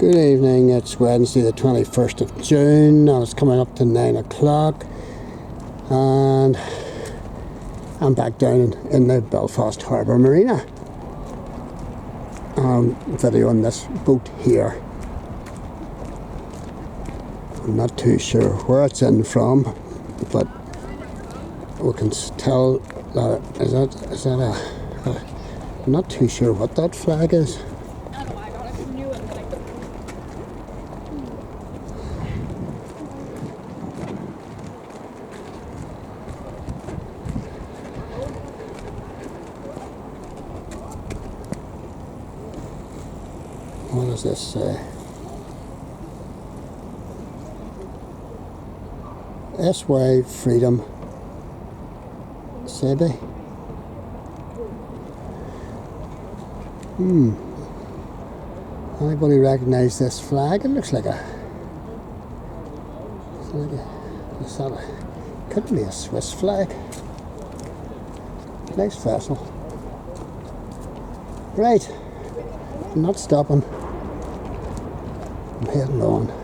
Good evening, it's Wednesday the 21st of June and it's coming up to 9 o'clock and I'm back down in the Belfast Harbour Marina. Videoing this boat here. I'm not too sure where it's in from, but we can tell that I'm not too sure what that flag is. What does this say? SY Freedom Sebi. Anybody recognise this flag? It looks like couldn't be a Swiss flag. Nice vessel. Right, I'm not stopping. I'm heading on.